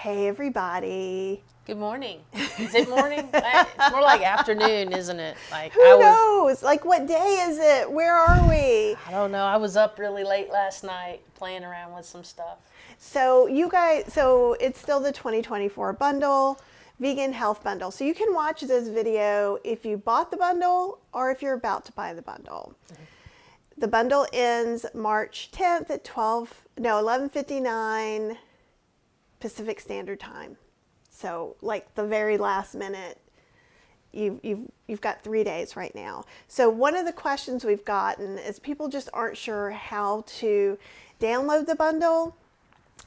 Hey everybody. Good morning. Is it morning? It's more like afternoon, isn't it? Like Who knows? Like what day is it? Where are we? I don't know. I was up really late last night playing around with some stuff. So it's still the 2024 bundle, vegan health bundle. So you can watch this video if you bought the bundle or if you're about to buy the bundle. The bundle ends March 10th at 11:59 Pacific Standard Time. So like the very last minute, you've got 3 days right now. So one of the questions we've gotten is people just aren't sure how to download the bundle.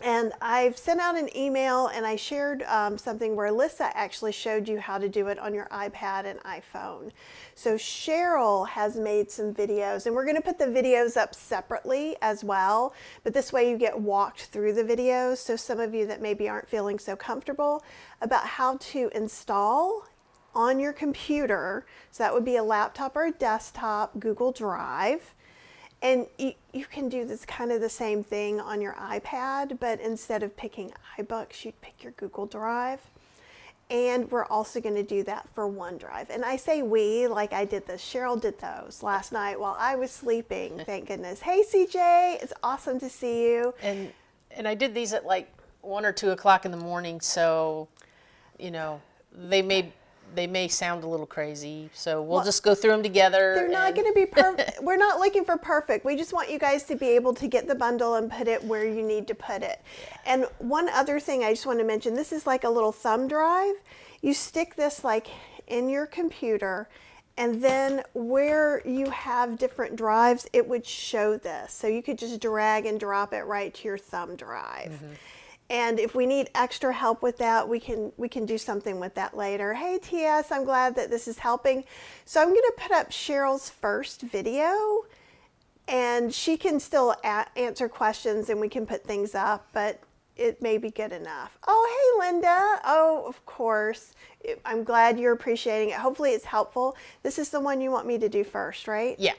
And I've sent out an email and I shared something where Alyssa actually showed you how to do it on your iPad and iPhone. So Cheryl has made some videos, and we're going to put the videos up separately as well, but this way you get walked through the videos. So some of you that maybe aren't feeling so comfortable about how to install on your computer, so that would be a laptop or a desktop, Google Drive. And you can do this kind of the same thing on your iPad, but instead of picking iBooks, you'd pick your Google Drive. And we're also going to do that for OneDrive. And I say we, like I did this. Cheryl did those last night while I was sleeping, thank goodness. Hey, CJ, it's awesome to see you. And I did these at like 1 or 2 o'clock in the morning, so, you know, they may sound a little crazy, so we'll just go through them together. They're not going to be perfect. We're not looking for perfect. We just want you guys to be able to get the bundle and put it where you need to put it. And one other thing I just want to mention, this is like a little thumb drive. You stick this like in your computer, and then where you have different drives, it would show this. So you could just drag and drop it right to your thumb drive. Mm-hmm. And if we need extra help with that, we can do something with that later. Hey, TS, I'm glad that this is helping. So I'm going to put up Cheryl's first video, and she can still answer questions, and we can put things up, but it may be good enough. Oh, hey, Linda. Oh, of course. I'm glad you're appreciating it. Hopefully it's helpful. This is the one you want me to do first, right? Yeah.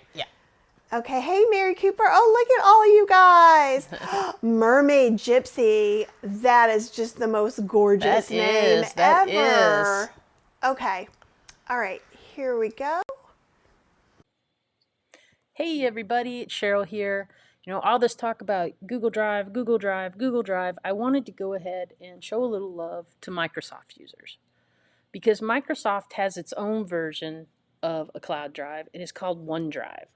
Okay, hey Mary Cooper. Oh, look at all you guys. Mermaid Gypsy. That is just the most gorgeous name ever. Okay. All right, here we go. Hey everybody, it's Cheryl here. You know, all this talk about Google Drive, I wanted to go ahead and show a little love to Microsoft users. Because Microsoft has its own version of a cloud drive, and it's called OneDrive.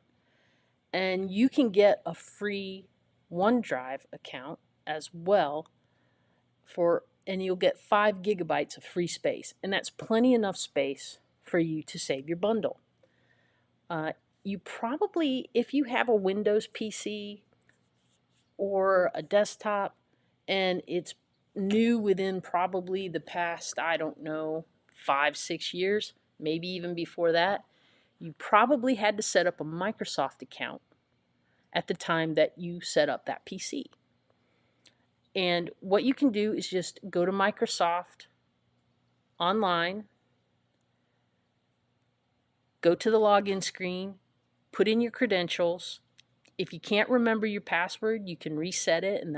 And you can get a free OneDrive account as well and you'll get 5 gigabytes of free space. And that's plenty enough space for you to save your bundle. You probably, if you have a Windows PC or a desktop and it's new within probably the past, 5-6 years, maybe even before that, you probably had to set up a Microsoft account at the time that you set up that PC. And what you can do is just go to Microsoft online, go to the login screen, put in your credentials. If you can't remember your password, you can reset it and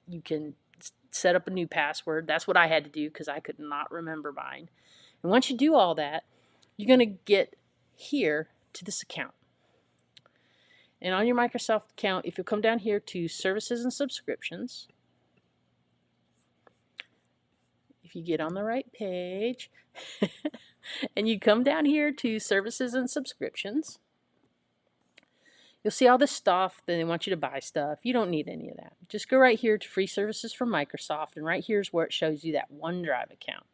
you can set up a new password. That's what I had to do because I could not remember mine. And once you do all that, you're going to get here to this account. And on your Microsoft account, if you come down here to Services and Subscriptions, if you get on the right page, and you come down here to Services and Subscriptions, you'll see all this stuff. Then they want you to buy stuff. You don't need any of that. Just go right here to Free Services from Microsoft, and right here is where it shows you that OneDrive account.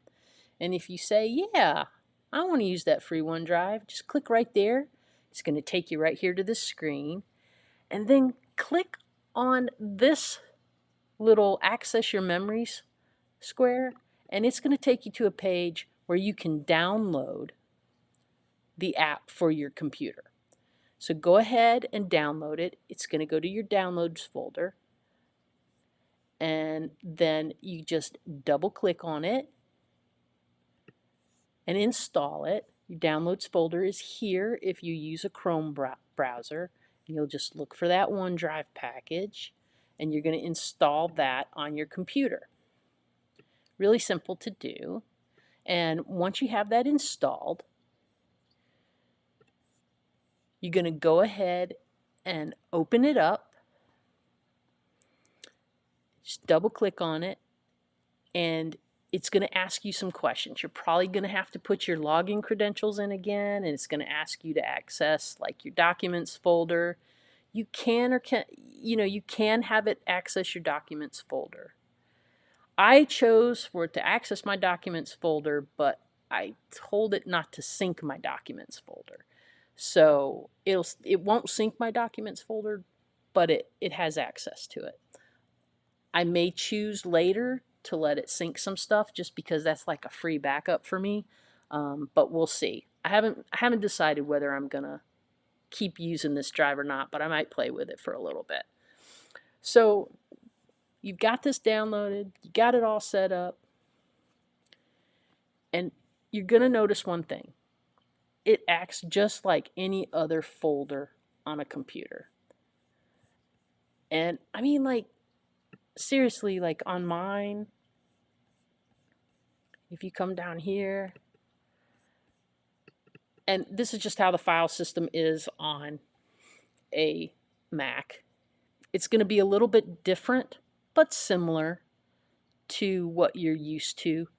And if you say, yeah, I want to use that free OneDrive, just click right there. It's going to take you right here to this screen. And then click on this little Access Your Memories square, and it's going to take you to a page where you can download the app for your computer. So go ahead and download it. It's going to go to your downloads folder, and then you just double click on it and install it. Your downloads folder is here if you use a Chrome browser. And you'll just look for that OneDrive package, and you're going to install that on your computer. really simple to do. And once you have that installed, you're going to go ahead and open it up. Just double click on it, and it's going to ask you some questions. You're probably going to have to put your login credentials in again, and it's going to ask you to access like your documents folder. You can or can, you can have it access your documents folder. I chose for it to access my documents folder, but I told it not to sync my documents folder. So it won't sync my documents folder, but it has access to it. I may choose later to let it sync some stuff just because that's like a free backup for me. But we'll see. I haven't decided whether I'm gonna keep using this drive or not, but I might play with it for a little bit. So you've got this downloaded, you got it all set up, and you're gonna notice one thing. It acts just like any other folder on a computer. And I mean, like, seriously, like on mine, if you come down here, and this is just how the file system is on a Mac. It's going to be a little bit different, but similar to what you're used to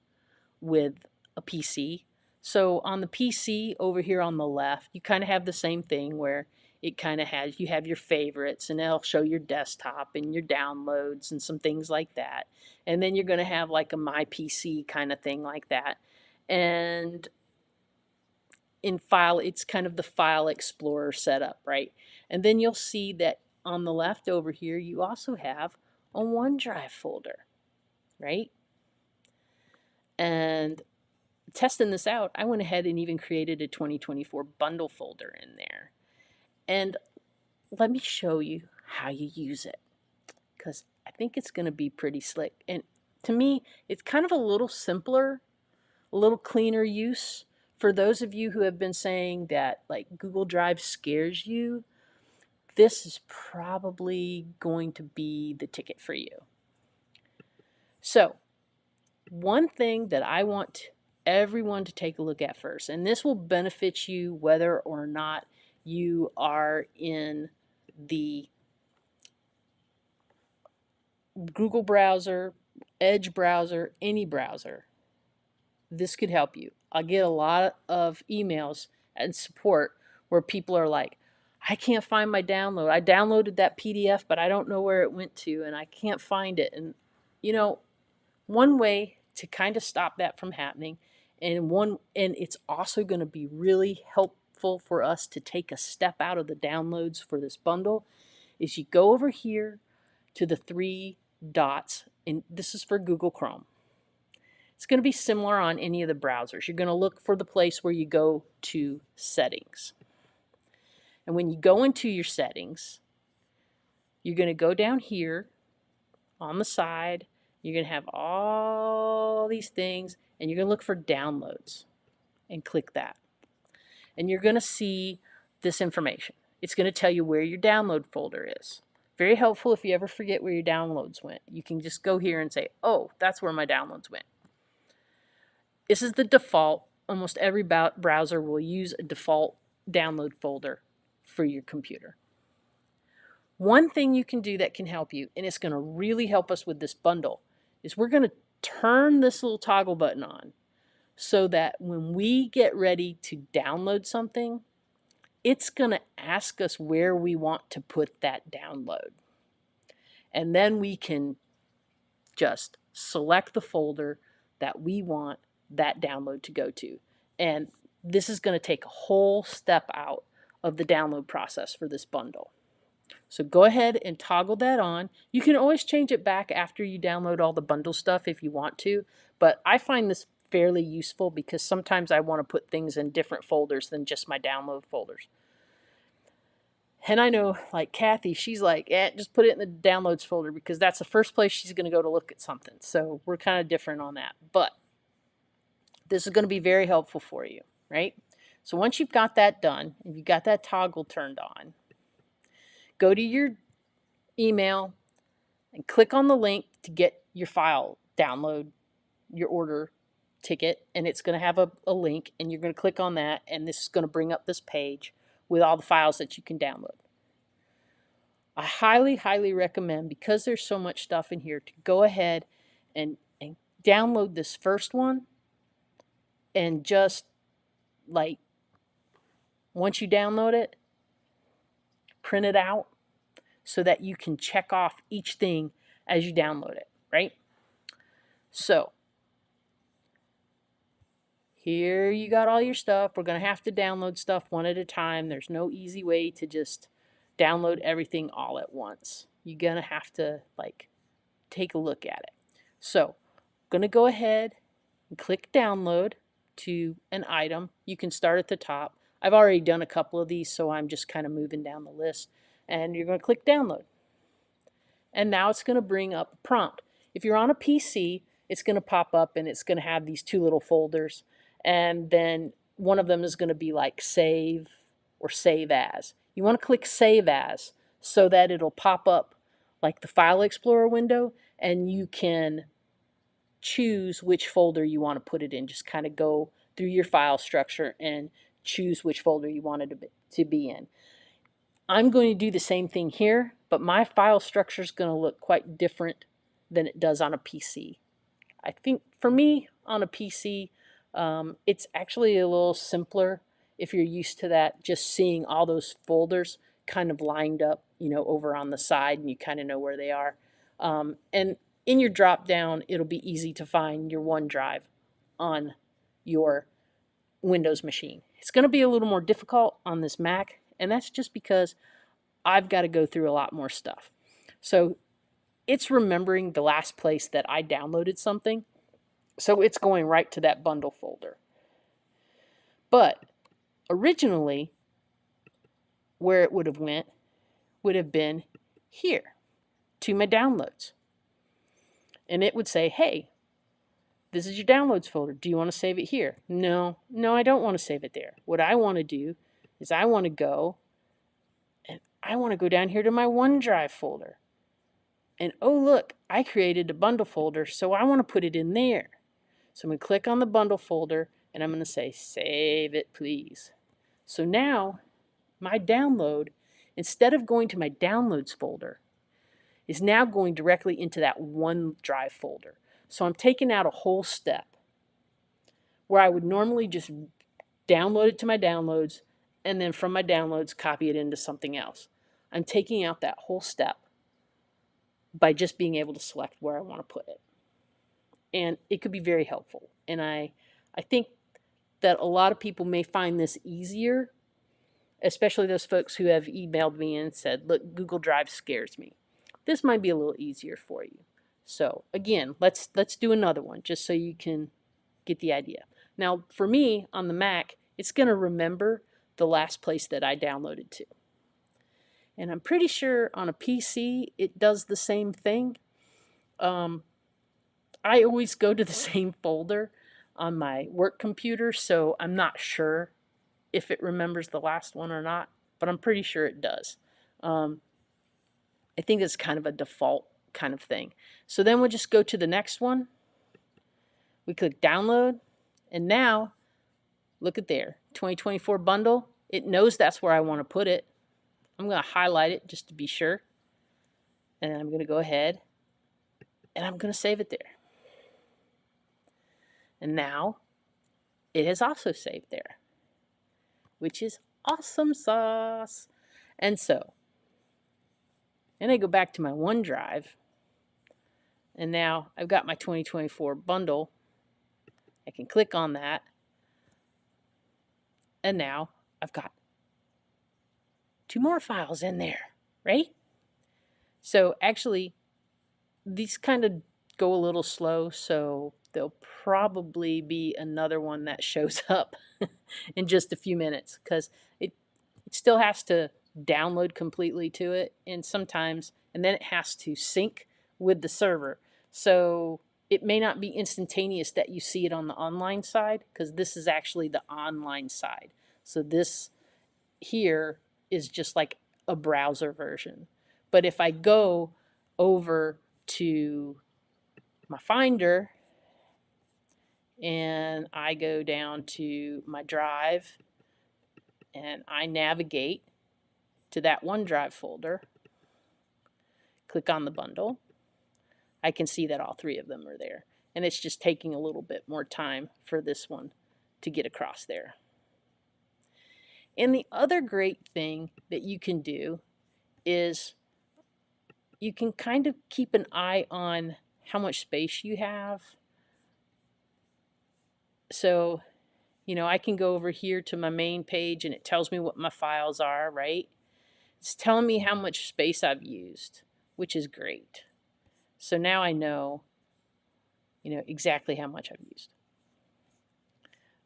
with a PC. So on the PC over here on the left, you kind of have the same thing where it kind of has, you have your favorites and it'll show your desktop and your downloads and some things like that. And then you're going to have like a My PC kind of thing like that. And in file, it's kind of the file explorer setup, right? And then you'll see that on the left over here, you also have a OneDrive folder, right? And testing this out, I went ahead and even created a 2024 bundle folder in there. And let me show you how you use it, because I think it's going to be pretty slick. And to me, it's kind of a little simpler, a little cleaner use. For those of you who have been saying that like Google Drive scares you, this is probably going to be the ticket for you. So, one thing that I want everyone to take a look at first, and this will benefit you whether or not you are in the Google browser, Edge browser, any browser. This could help you. I get a lot of emails and support where people are like, I can't find my download. I downloaded that PDF, but I don't know where it went to and I can't find it. And, one way to kind of stop that from happening, and it's also going to be really helpful for us to take a step out of the downloads for this bundle, is you go over here to the three dots, and this is for Google Chrome. It's going to be similar on any of the browsers. You're going to look for the place where you go to settings. And when you go into your settings, you're going to go down here on the side. You're going to have all these things, and you're going to look for downloads and click that. And you're going to see this information. It's going to tell you where your download folder is. Very helpful if you ever forget where your downloads went. You can just go here and say, oh, that's where my downloads went. This is the default. Almost every browser will use a default download folder for your computer. One thing you can do that can help you, and it's going to really help us with this bundle, is we're going to turn this little toggle button on so that when we get ready to download something, it's going to ask us where we want to put that download. And then we can just select the folder that we want that download to go to. And this is going to take a whole step out of the download process for this bundle. So go ahead and toggle that on. You can always change it back after you download all the bundle stuff if you want to, but I find this fairly useful because sometimes I want to put things in different folders than just my download folders. And I know, like Kathy, she's like, just put it in the downloads folder because that's the first place she's going to go to look at something. So we're kind of different on that. But this is going to be very helpful for you, right? So once you've got that done, and you've got that toggle turned on, go to your email and click on the link to get your file download your order ticket, and it's going to have a link, and you're going to click on that, and this is going to bring up this page with all the files that you can download. I highly, highly recommend, because there's so much stuff in here, to go ahead and download this first one, and just like once you download it, print it out so that you can check off each thing as you download it, right? So here you got all your stuff. We're going to have to download stuff one at a time. There's no easy way to just download everything all at once. You're going to have to like take a look at it. So I'm going to go ahead and click download to an item. You can start at the top. I've already done a couple of these, so I'm just kind of moving down the list. And you're going to click download. And now it's going to bring up a prompt. If you're on a PC, it's going to pop up and it's going to have these two little folders. And then one of them is going to be like save or save as. You want to click save as so that it'll pop up like the File Explorer window, and you can choose which folder you want to put it in. Just kind of go through your file structure and choose which folder you want it to be in. I'm going to do the same thing here, but my file structure is going to look quite different than it does on a PC. I think for me on a PC, it's actually a little simpler if you're used to that, just seeing all those folders kind of lined up, over on the side, and you kind of know where they are. And in your drop down, it'll be easy to find your OneDrive on your Windows machine. It's going to be a little more difficult on this Mac, and that's just because I've got to go through a lot more stuff. So it's remembering the last place that I downloaded something. So it's going right to that bundle folder. But originally, where it would have been here to my downloads. And it would say, hey, this is your downloads folder. Do you want to save it here? No, I don't want to save it there. What I want to do is I want to go down here to my OneDrive folder. And oh, look, I created a bundle folder, so I want to put it in there. So I'm going to click on the bundle folder, and I'm going to say, save it, please. So now my download, instead of going to my downloads folder, is now going directly into that OneDrive folder. So I'm taking out a whole step where I would normally just download it to my downloads, and then from my downloads, copy it into something else. I'm taking out that whole step by just being able to select where I want to put it. And it could be very helpful. And I think that a lot of people may find this easier, especially those folks who have emailed me and said, look, Google Drive scares me. This might be a little easier for you. So again, let's do another one just so you can get the idea. Now, for me on the Mac, it's going to remember the last place that I downloaded to. And I'm pretty sure on a PC, it does the same thing. I always go to the same folder on my work computer, so I'm not sure if it remembers the last one or not, but I'm pretty sure it does. I think it's kind of a default kind of thing. So then we'll just go to the next one. We click download, and now look at there, 2024 bundle. It knows that's where I want to put it. I'm going to highlight it just to be sure. And then I'm going to go ahead and I'm going to save it there. And now it has also saved there, which is awesome sauce. And so, then I go back to my OneDrive, and now I've got my 2024 bundle. I can click on that, and now I've got 2 more files in there, right? So actually, these kind of go a little slow, so there'll probably be another one that shows up in just a few minutes, because it still has to download completely to it, and then it has to sync with the server. So it may not be instantaneous that you see it on the online side, because this is actually the online side. So this here is just like a browser version. But if I go over to my Finder and I go down to my drive and I navigate to that OneDrive folder, click on the bundle. I can see that all 3 of them are there. And it's just taking a little bit more time for this one to get across there. And the other great thing that you can do is you can kind of keep an eye on how much space you have. So, I can go over here to my main page and it tells me what my files are, right? It's telling me how much space I've used, which is great. So now I know, exactly how much I've used.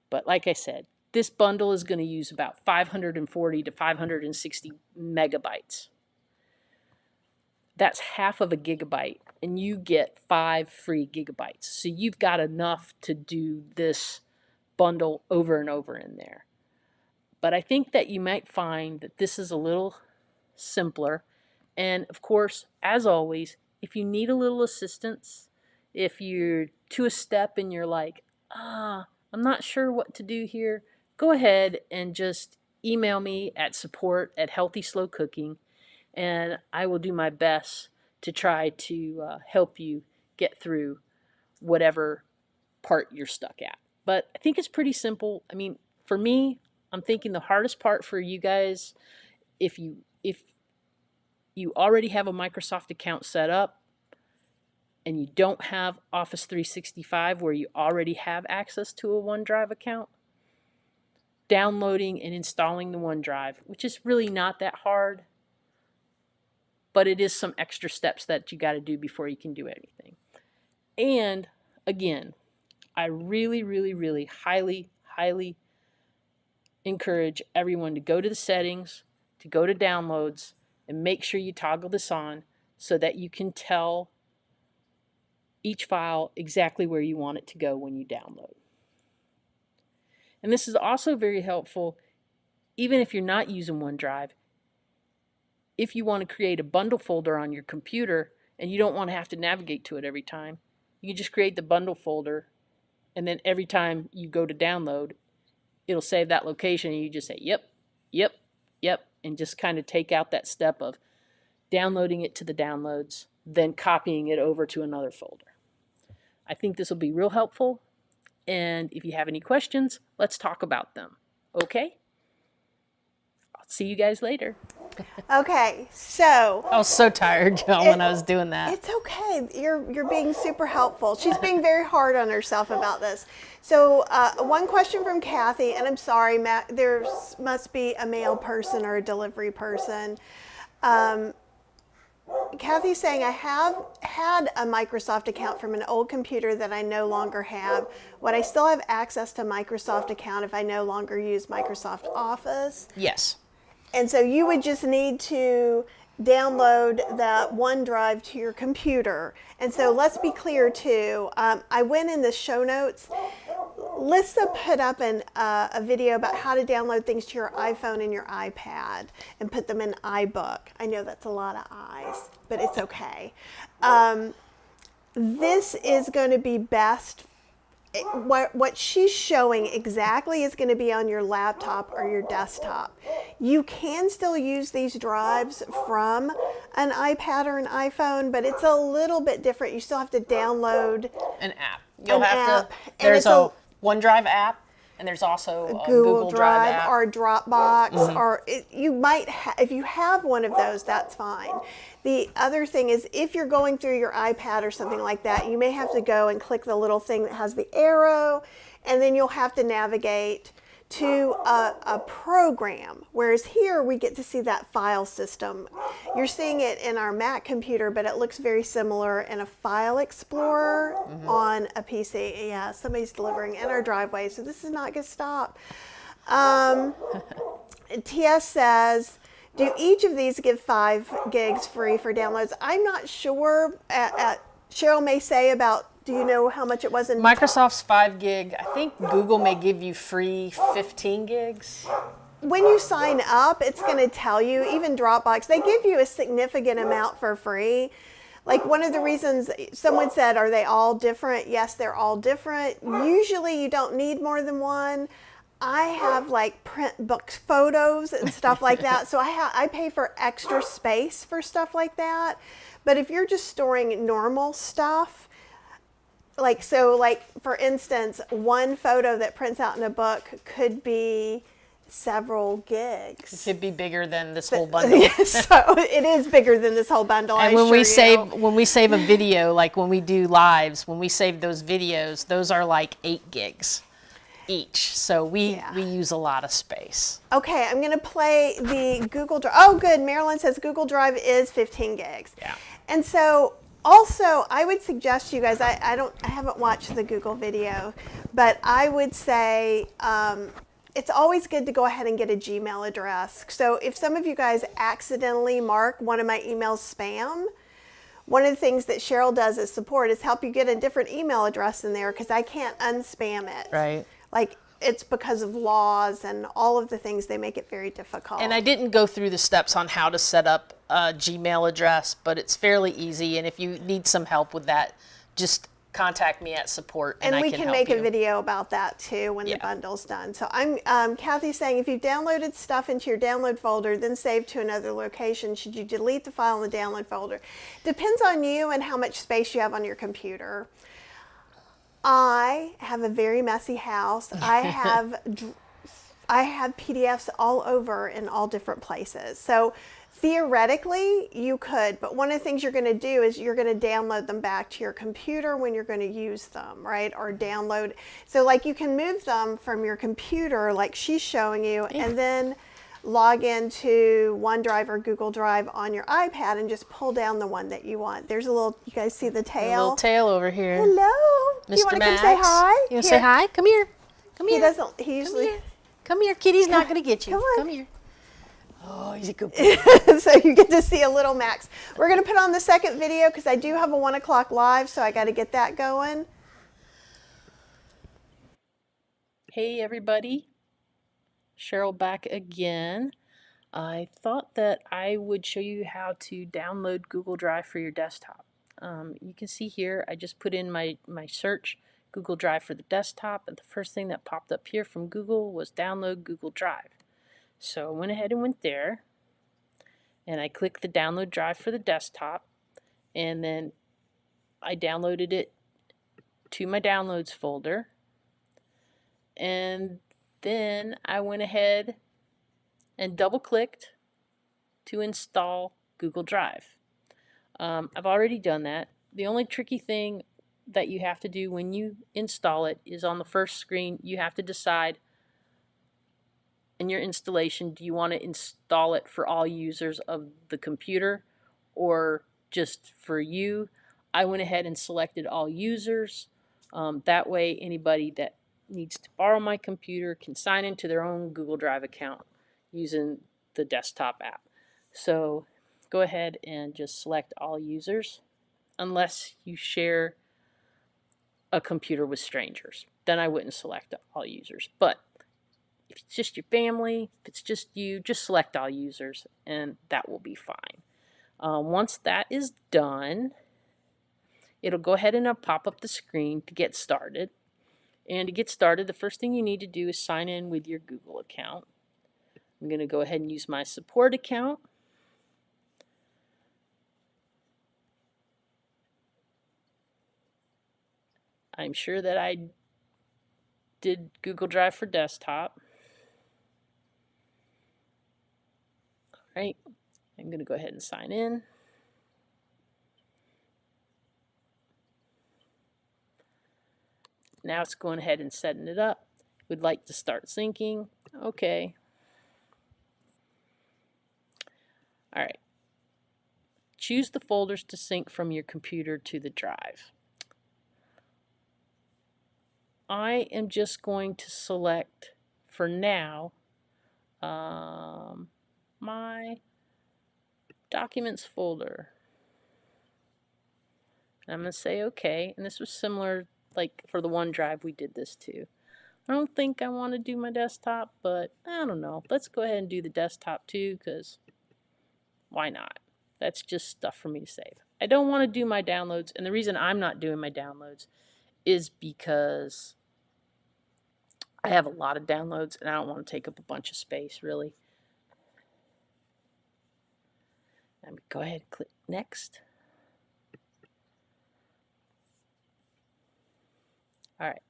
But like I said, this bundle is going to use about 540 to 560 megabytes. That's half of a gigabyte, and you get 5 free gigabytes. So you've got enough to do this bundle over and over in there. But I think that you might find that this is a little simpler. And of course, as always, if you need a little assistance, if you're to a step and you're like, I'm not sure what to do here, go ahead and just email me at support@healthyslowcooking, and I will do my best to try to help you get through whatever part you're stuck at. But I think it's pretty simple. I mean, for me, I'm thinking the hardest part for you guys, if you already have a Microsoft account set up and you don't have Office 365 where you already have access to a OneDrive account, downloading and installing the OneDrive, which is really not that hard, but it is some extra steps that you got to do before you can do anything. And again, I really, really, really highly, highly encourage everyone to go to the settings, to go to downloads, and make sure you toggle this on so that you can tell each file exactly where you want it to go when you download. And this is also very helpful even if you're not using OneDrive. If you want to create a bundle folder on your computer and you don't want to have to navigate to it every time, you can just create the bundle folder, and then every time you go to download, it'll save that location and you just say, yep, yep, yep, and just kind of take out that step of downloading it to the downloads, then copying it over to another folder. I think this will be real helpful, and if you have any questions, let's talk about them. Okay? I'll see you guys later. Okay, so I was so tired, Joe, when I was doing that. It's okay. You're being super helpful. She's being very hard on herself about this. So one question from Kathy, and I'm sorry, Matt, there must be a mail person or a delivery person. Kathy's saying, I have had a Microsoft account from an old computer that I no longer have. Would I still have access to Microsoft account if I no longer use Microsoft Office? Yes. And so you would just need to download that OneDrive to your computer. And so let's be clear too, I went in the show notes. Lisa put up a video about how to download things to your iPhone and your iPad and put them in iBook. I know that's a lot of I's, but it's okay. This is going to be best. What she's showing exactly is going to be on your laptop or your desktop. You can still use these drives from an iPad or an iPhone, but it's a little bit different. You still have to download an app. You'll have to. There's a OneDrive app, and there's also a Google Drive app. Or Dropbox, or you might if you have one of those, that's fine. The other thing is, if you're going through your iPad or something like that, you may have to go and click the little thing that has the arrow, and then you'll have to navigate to a program. Whereas here, we get to see that file system. You're seeing it in our Mac computer, but it looks very similar in a file explorer on a PC. Yeah, somebody's delivering in our driveway, so this is not going to stop. TS says, do each of these give 5 gigs free for downloads? I'm not sure. Cheryl may say about, do you know how much it was in? Microsoft's 5 gig. I think Google may give you free 15 gigs. When you sign up, it's going to tell you, even Dropbox, they give you a significant amount for free. like one of the reasons someone said, are they all different? Yes, they're all different. Usually you don't need more than one. I have like print book photos and stuff like that. So I pay for extra space for stuff like that. But if you're just storing normal stuff, like, so like for instance, one photo that prints out in a book could be several gigs. It could be bigger than this whole bundle. So it is bigger than this whole bundle. And when we save a video, like when we do lives, when we save those videos, those are like 8 gigs each. So we use a lot of space. Okay, I'm gonna play the Google Drive. Oh, good. Marilyn says Google Drive is 15 gigs. Yeah. And so also, I would suggest you guys. I haven't watched the Google video, but I would say. It's always good to go ahead and get a Gmail address. So if some of you guys accidentally mark one of my emails spam, one of the things that Cheryl does as support is help you get a different email address in there, because I can't unspam it. Right. Like, it's because of laws and all of the things, they make it very difficult. And I didn't go through the steps on how to set up a Gmail address, but it's fairly easy. And if you need some help with that, just contact me at support and we I can help make you. a video about that too when the bundle's done. So I'm Kathy's saying, if you've downloaded stuff into your download folder, then save to another location, should you delete the file in the download folder? Depends on you and how much space you have on your computer. I have a very messy house. I have PDFs all over in all different places. So theoretically, you could, but one of the things you're going to do is you're going to download them back to your computer when you're going to use them, right? Or download. So like you can move them from your computer like she's showing you, and then log into OneDrive or Google Drive on your iPad and just pull down the one that you want. There's a little, you guys see the tail? A little tail over here. Hello. Mr. You want to come Max. say hi? You want to say hi? Come here. Come here. He usually. Come here, kitty's not going to get you. Come on. Come here. Oh, he's a good boy. So you get to see a little Max. We're going to put on the second video because I do have a 1 o'clock live, so I got to get that going. Hey everybody, Cheryl back again. I thought that I would show you how to download Google Drive for your desktop. You can see here I just put in my search Google Drive for the desktop, and the first thing that popped up here from Google was download Google Drive. So I went ahead and went there, and I clicked the download drive for the desktop, and then I downloaded it to my downloads folder, and then I went ahead and double clicked to install Google Drive. I've already done that. The only tricky thing that you have to do when you install it is on the first screen you have to decide in your installation, do you want to install it for all users of the computer or just for you? I went ahead and selected all users. That way anybody that needs to borrow my computer can sign into their own Google Drive account using the desktop app. So go ahead and just select all users unless you share a computer with strangers. Then I wouldn't select all users. But if it's just your family, if it's just you, just select all users and that will be fine. Once that is done, it'll go ahead and pop up the screen to get started. And to get started, the first thing you need to do is sign in with your Google account. I'm going to go ahead and use my support account. I'm sure that I did Google Drive for desktop. All right, I'm going to go ahead and sign in. Now it's going ahead and setting it up. Would like to start syncing. Okay. All right. Choose the folders to sync from your computer to the drive. I am just going to select, for now, my documents folder. I'm going to say OK, and this was similar, like for the OneDrive we did this too. I don't think I want to do my desktop, but I don't know. Let's go ahead and do the desktop too, because why not? That's just stuff for me to save. I don't want to do my downloads, and the reason I'm not doing my downloads is because I have a lot of downloads and I don't want to take up a bunch of space, really. Let me go ahead and click next. All right.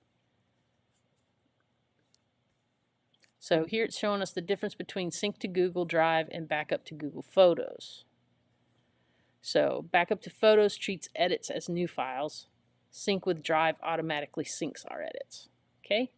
So here it's showing us the difference between sync to Google Drive and backup to Google Photos. So backup to Photos treats edits as new files. Sync with Drive automatically syncs our edits. Okay?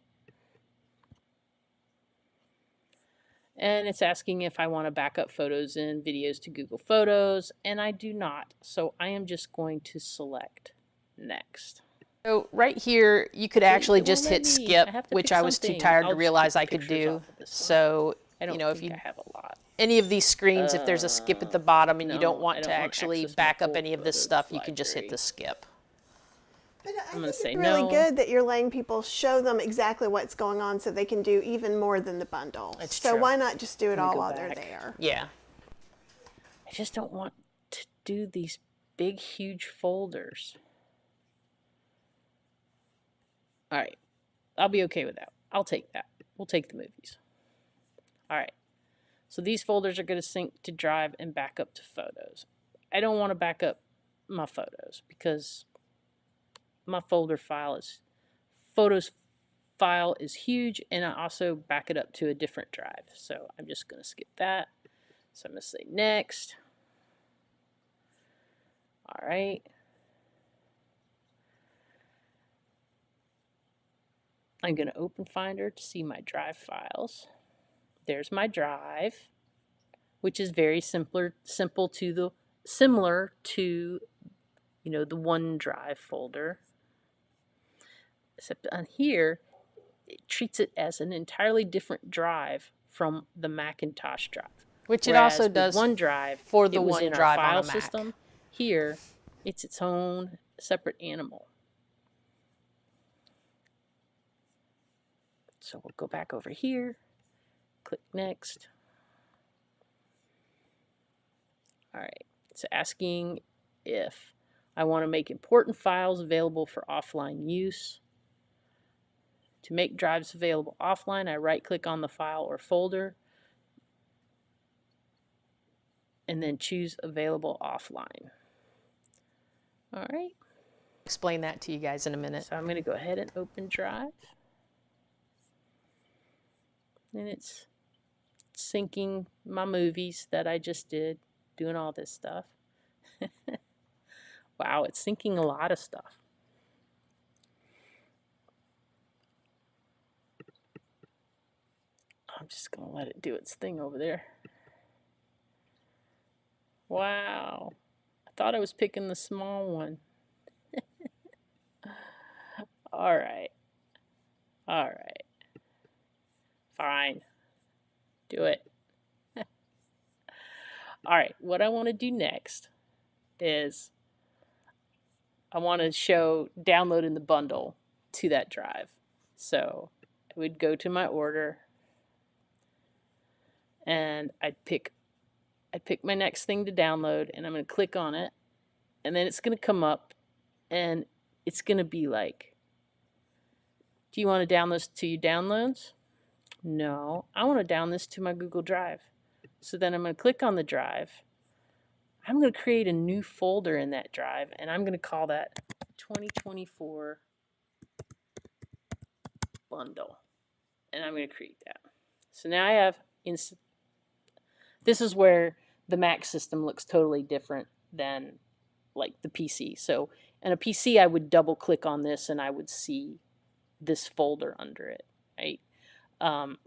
And it's asking if I want to back up photos and videos to Google Photos, and I do not. So I am just going to select next. So right here, you could actually just hit skip, which I was too tired to realize I could do. So, you know, if you have a lot. Any of these screens, if there's a skip at the bottom and you don't want to actually back up any of this stuff, you can just hit the skip. But I I'm going to think say it's really no. good that you're letting people show them exactly what's going on so they can do even more than the bundle. So true. why not just do it all go while they're back. there? Yeah. I just don't want to do these big, huge folders. All right. I'll be okay with that. I'll take that. We'll take the movies. All right. So these folders are going to sync to Drive and back up to Photos. I don't want to back up my photos because my folder file is, Photos file is huge, and I also back it up to a different drive. So I'm just going to skip that. So I'm going to say next. All right. I'm going to open Finder to see my drive files. There's my drive, which is very similar to you know, the OneDrive folder. Except on here, it treats it as an entirely different drive from the Macintosh drive. Which it also does OneDrive, for the it was in our OneDrive file on a Mac. system. Here, it's its own separate animal. So we'll go back over here, click next. All right, it's asking if I want to make important files available for offline use. To make drives available offline, I right-click on the file or folder and then choose Available Offline. All right. Explain that to you guys in a minute. So I'm going to go ahead and open Drive. And it's syncing my movies that I just did, doing all this stuff. Wow, it's syncing a lot of stuff. I'm just going to let it do its thing over there. Wow. I thought I was picking the small one. All right. All right. Fine. Do it. All right. What I want to do next is I want to show downloading the bundle to that drive. So I would go to my order and I'd pick my next thing to download, and I'm going to click on it, and then it's going to come up and it's going to be like, do you want to download this to your downloads? No, I want to download this to my Google Drive. So then I'm going to click on the drive. I'm going to create a new folder in that drive, and I'm going to call that 2024 bundle. And I'm going to create that. So now I have, this is where the Mac system looks totally different than like the PC. So in a PC, I would double click on this and I would see this folder under it, right?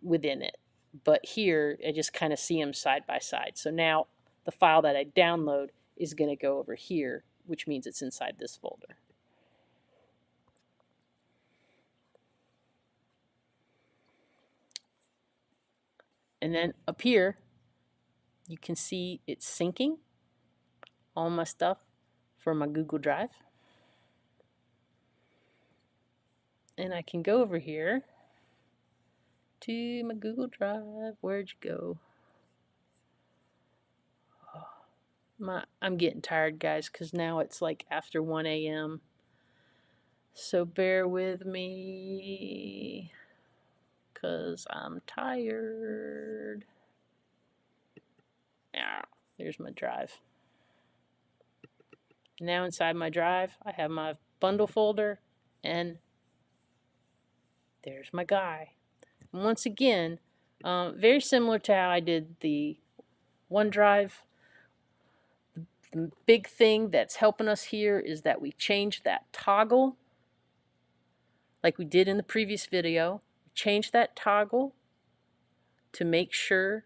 Within it. But here, I just kind of see them side by side. So now the file that I download is going to go over here, which means it's inside this folder. And then up here, you can see it's syncing all my stuff for my Google Drive. And I can go over here to my Google Drive. Where'd you go? Oh, I'm getting tired, guys, because now it's like after 1 a.m. So bear with me, because I'm tired. Yeah, there's my drive. Now inside my drive, I have my bundle folder, and there's my guy. And once again, very similar to how I did the OneDrive. The big thing that's helping us here is that we changed that toggle like we did in the previous video. Change that toggle to make sure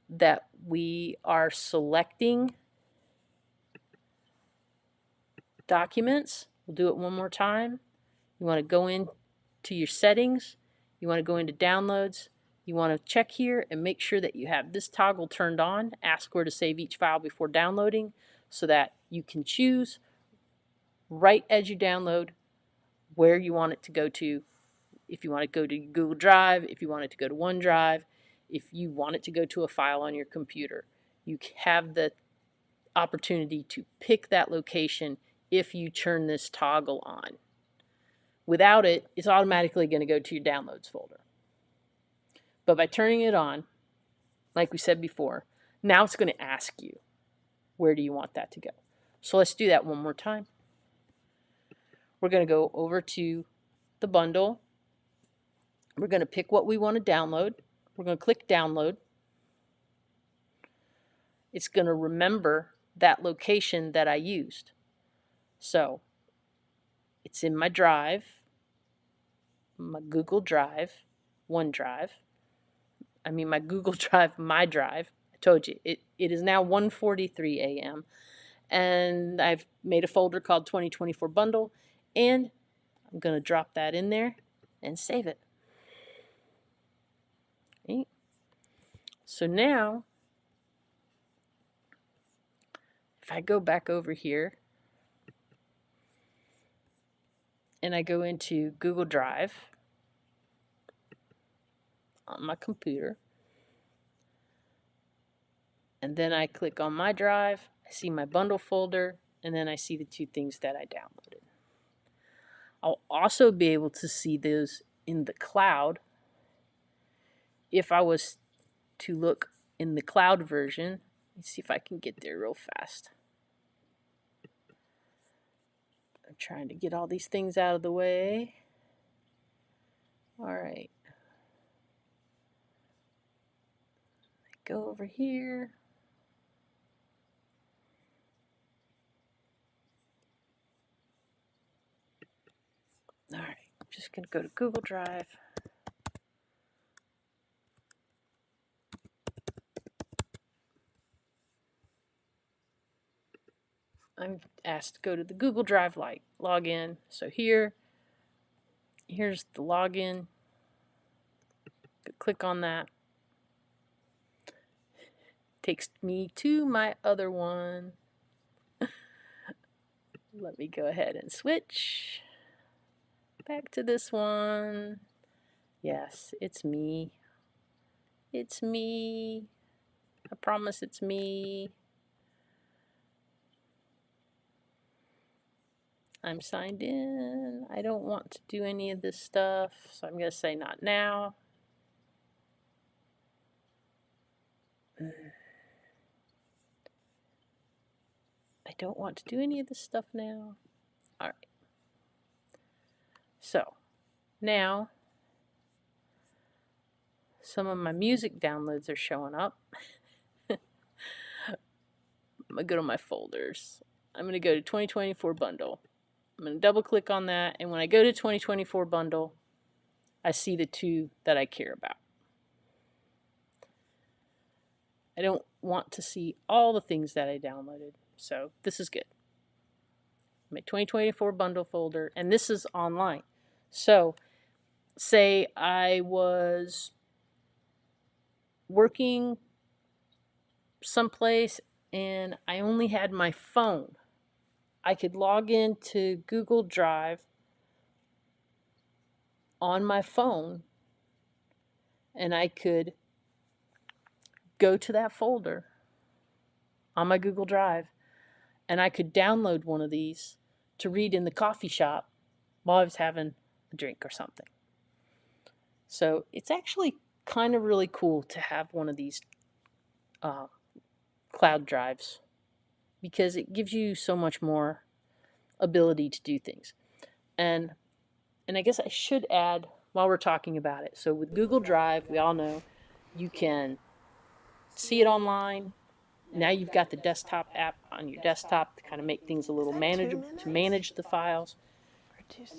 that we are selecting documents. We'll do it one more time. You want to go into your settings. You want to go into downloads. You want to check here and make sure that you have this toggle turned on. Ask where to save each file before downloading so that you can choose right as you download where you want it to go to. If you want to go to Google Drive, if you want it to go to OneDrive, if you want it to go to a file on your computer. You have the opportunity to pick that location if you turn this toggle on. Without it, it's automatically going to go to your downloads folder. But by turning it on, like we said before, now it's going to ask you, where do you want that to go? So let's do that one more time. We're going to go over to the bundle. We're going to pick what we want to download. We're going to click download. It's going to remember that location that I used. So it's in my drive, my Google Drive, OneDrive. I mean my Google Drive, my drive. I told you, it is now 1:43 a.m. and I've made a folder called 2024 Bundle, and I'm going to drop that in there and save it. Okay. So now, if I go back over here and I go into Google Drive on my computer, and then I click on my drive, I see my bundle folder, and then I see the two things that I downloaded. I'll also be able to see those in the cloud if I was to look in the cloud version. Let's see if I can get there real fast. I'm trying to get all these things out of the way. All right. Go over here. All right, I'm just going to go to Google Drive. I'm asked to go to the Google Drive login. So here's the login. Click on that. Takes me to my other one. Let me go ahead and switch back to this one. Yes, it's me. It's me. I promise it's me. I'm signed in. I don't want to do any of this stuff, so I'm going to say not now. I don't want to do any of this stuff now. All right. So now some of my music downloads are showing up. I'm going to go to my folders. I'm going to go to 2024 bundle. I'm going to double click on that, and when I go to 2024 bundle, I see the two that I care about. I don't want to see all the things that I downloaded, so this is good. My 2024 bundle folder, and this is online. So say I was working someplace and I only had my phone. I could log into Google Drive on my phone and I could go to that folder on my Google Drive, and I could download one of these to read in the coffee shop while I was having a drink or something. So it's actually kind of really cool to have one of these cloud drives because it gives you so much more ability to do things. And I guess I should add while we're talking about it. So with Google Drive, we all know you can see it online. Now you've got the desktop app on your desktop to kind of make things a little manageable, to manage the files.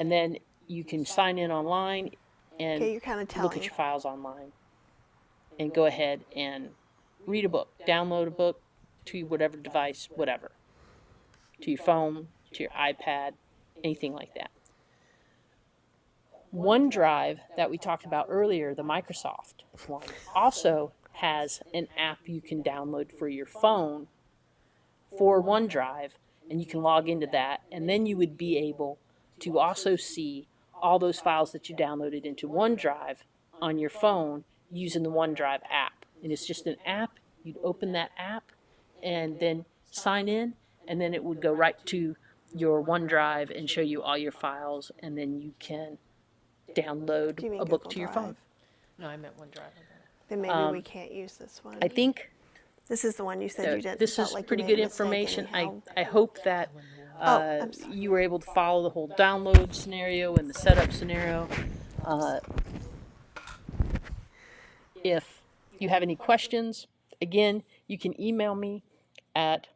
And then you can sign in online and Okay, you're kind of look at your files online and go ahead and read a book, download a book to whatever device, whatever, to your phone, to your iPad, anything like that. OneDrive that we talked about earlier, the Microsoft one, also has an app you can download for your phone for OneDrive, and you can log into that, and then you would be able to also see all those files that you downloaded into OneDrive on your phone using the OneDrive app. And it's just an app. You'd open that app and then sign in, and then it would go right to your OneDrive and show you all your files, and then you can download a book Google to your Drive? phone. No, I meant OneDrive. Then maybe we can't use this one. I think This is the one you said you didn't. this felt is like you pretty made a good mistake information. anyhow. I hope that I'm sorry. you were able to follow the whole download scenario and the setup scenario. If you have any questions, again, you can email me at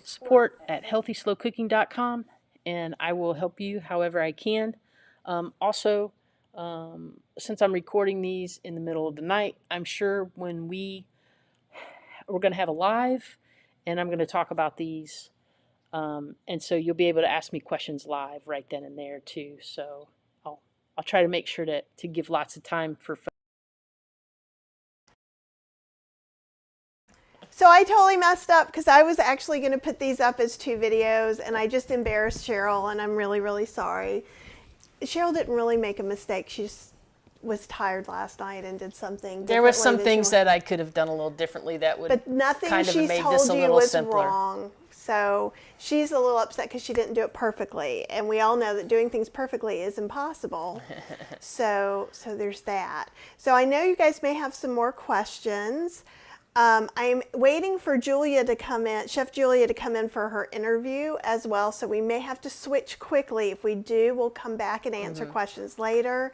support@healthyslowcooking.com, and I will help you however I can. Also, since I'm recording these in the middle of the night, I'm sure when we're going to have a live, and I'm going to talk about these, and so you'll be able to ask me questions live right then and there too. So I'll try to make sure to give lots of time for. So I totally messed up because I was actually going to put these up as 2 videos, and I just embarrassed Cheryl, and I'm really, really sorry. Cheryl didn't really make a mistake. She just was tired last night and did something. There was some differently things that I could have done a little differently that would But nothing kind of she's made told this a you little was simpler. wrong. So she's a little upset because she didn't do it perfectly, and we all know that doing things perfectly is impossible. so there's that. So I know you guys may have some more questions. I'm waiting for Julia to come in, Chef Julia to come in for her interview as well. So we may have to switch quickly. If we do, we'll come back and answer questions later.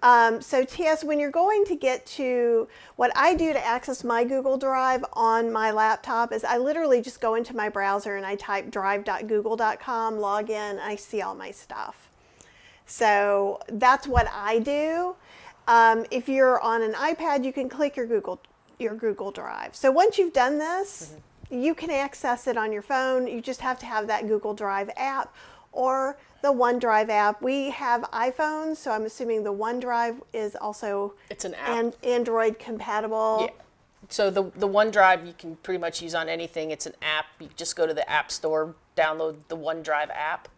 So TS, when you're going to get to, what I do to access my Google Drive on my laptop is I literally just go into my browser and I type drive.google.com, log in, I see all my stuff. So that's what I do. If you're on an iPad, you can click your Google Drive. So once you've done this, you can access it on your phone. You just have to have that Google Drive app or the OneDrive app. We have iPhones, so I'm assuming the OneDrive is also It's an app. Android compatible. Yeah. So the OneDrive you can pretty much use on anything. It's an app. You just go to the App Store, download the OneDrive app,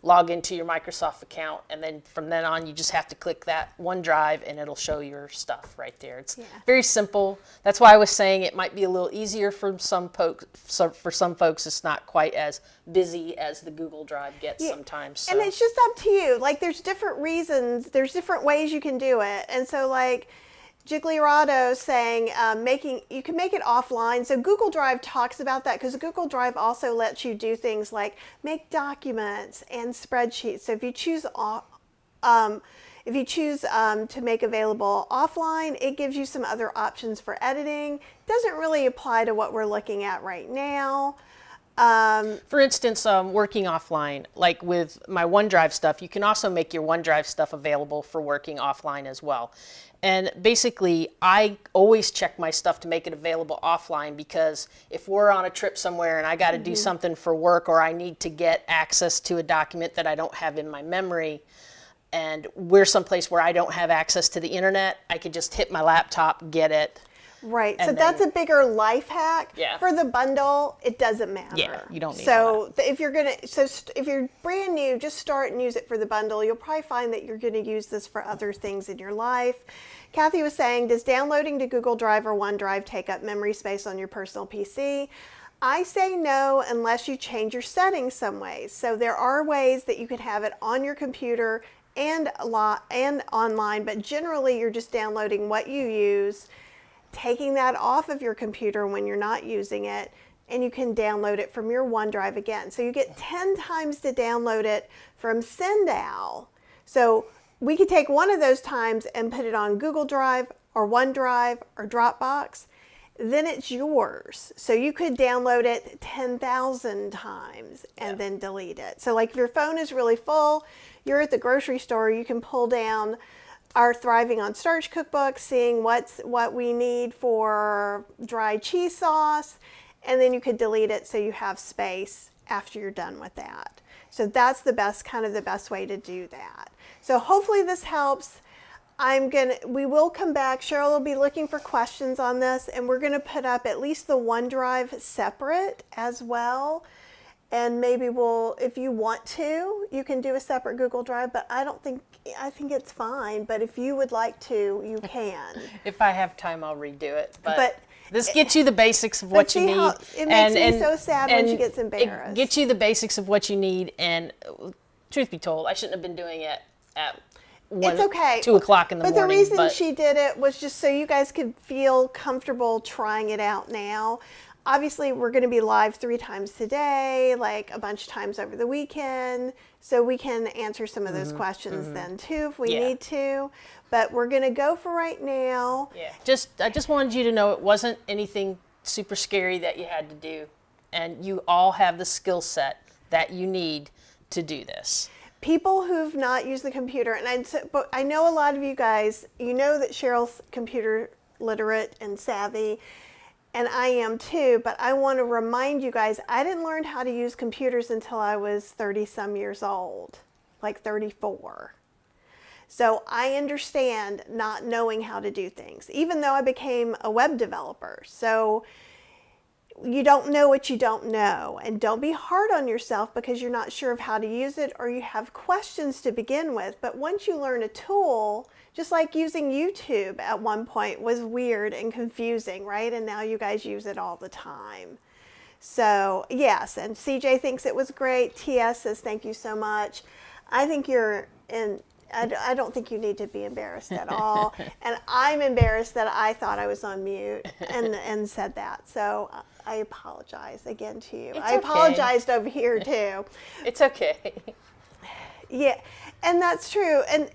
log into your Microsoft account, and then from then on you just have to click that OneDrive and it'll show your stuff right there. It's very simple. That's why I was saying it might be a little easier for some folks. For some folks, it's not quite as busy as the Google Drive gets sometimes. So. And it's just up to you. Like there's different reasons, there's different ways you can do it. And so like Gigliardo saying you can make it offline. So Google Drive talks about that because Google Drive also lets you do things like make documents and spreadsheets. So if you choose to make available offline, it gives you some other options for editing. It doesn't really apply to what we're looking at right now. For instance, working offline, like with my OneDrive stuff, you can also make your OneDrive stuff available for working offline as well. And basically, I always check my stuff to make it available offline because if we're on a trip somewhere and I got to do something for work or I need to get access to a document that I don't have in my memory and we're someplace where I don't have access to the internet, I could just hit my laptop, get it. Right. And So that's a bigger life hack. Yeah. For the bundle, it doesn't matter. Yeah, you don't need So all if you're if you're brand new, just start and use it for the bundle. You'll probably find that you're gonna use this for other things in your life. Kathy was saying, does downloading to Google Drive or OneDrive take up memory space on your personal PC? I say no unless you change your settings some ways. So there are ways that you can have it on your computer and online, but generally you're just downloading what you use, taking that off of your computer when you're not using it, and you can download it from your OneDrive again. So you get 10 times to download it from Sendowl. So we could take one of those times and put it on Google Drive or OneDrive or Dropbox. Then it's yours. So you could download it 10,000 times and then delete it. So like if your phone is really full, you're at the grocery store, you can pull down our Thriving on Starch cookbook, seeing what we need for dry cheese sauce, and then you could delete it so you have space after you're done with that. So that's the best way to do that. So hopefully this helps. We will come back. Cheryl will be looking for questions on this, and we're gonna put up at least the OneDrive separate as well. And maybe if you want to, you can do a separate Google Drive, but I think it's fine. But if you would like to, you can. If I have time, I'll redo it. But this gets you the basics of what you need. It makes me so sad when she gets embarrassed. It gets you the basics of what you need. And truth be told, I shouldn't have been doing it at it's okay. 2 o'clock in the morning. But the reason she did it was just so you guys could feel comfortable trying it out now. Obviously, we're going to be live 3 times today, like a bunch of times over the weekend, so we can answer some of those questions then too if we need to. But we're going to go for right now. Yeah. I just wanted you to know it wasn't anything super scary that you had to do, and you all have the skill set that you need to do this. People who've not used the computer, and but I know a lot of you guys, you know that Cheryl's computer literate and savvy, and I am too, but I want to remind you guys, I didn't learn how to use computers until I was 30-some years old, like 34. So I understand not knowing how to do things, even though I became a web developer. So you don't know what you don't know, and don't be hard on yourself because you're not sure of how to use it or you have questions to begin with. But once you learn a tool, just like using YouTube at one point was weird and confusing, right? And now you guys use it all the time. So yes, and CJ thinks it was great. TS says thank you so much. I think you're in. I don't think you need to be embarrassed at all. And I'm embarrassed that I thought I was on mute and said that. So I apologize again to you. I apologized over here too. It's okay. Yeah, and that's true. And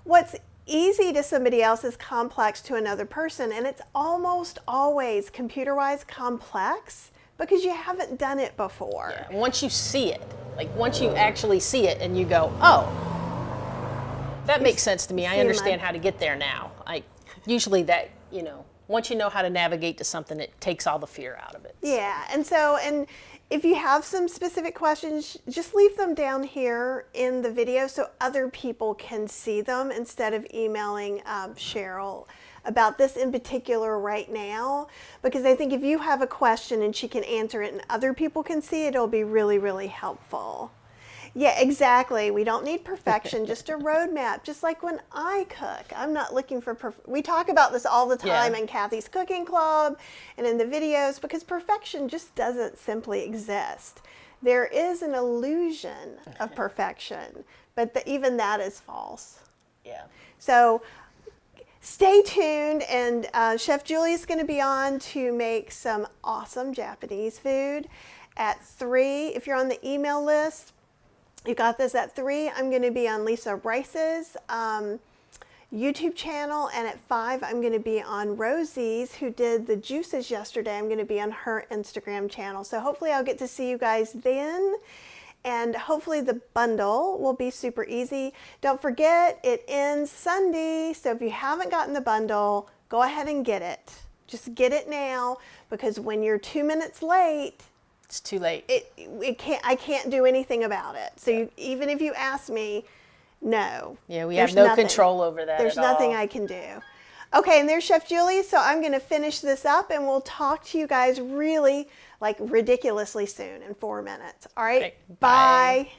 what's easy to somebody else is complex to another person. And it's almost always computer-wise complex because you haven't done it before. Yeah. Once you see it, like once you actually see it and you go, oh, that makes sense to me. I understand how to get there now. Usually that, once you know how to navigate to something, it takes all the fear out of it. Yeah, and if you have some specific questions, just leave them down here in the video so other people can see them instead of emailing Cheryl about this in particular right now. Because I think if you have a question and she can answer it and other people can see it, it'll be really, really helpful. Yeah, exactly. We don't need perfection, just a roadmap. Just like when I cook, I'm not looking for we talk about this all the time in Kathy's Cooking Club and in the videos because perfection just doesn't simply exist. There is an illusion of perfection, but even that is false. Yeah. So stay tuned, and Chef Julie is going to be on to make some awesome Japanese food at 3. If you're on the email list, you got this at 3. I'm going to be on Lisa Rice's YouTube channel, and at 5 I'm going to be on Rosie's, who did the juices yesterday. I'm going to be on her Instagram channel. So hopefully I'll get to see you guys then, and hopefully the bundle will be super easy. Don't forget, it ends Sunday, so if you haven't gotten the bundle, go ahead and get it. Just get it now, because when you're 2 minutes late, it's too late. I can't do anything about it. So even if you ask me, no. Yeah, we have no control over that. There's nothing I can do. Okay, and there's Chef Julie. So I'm going to finish this up and we'll talk to you guys really like ridiculously soon in 4 minutes. All right. Okay, bye. Bye.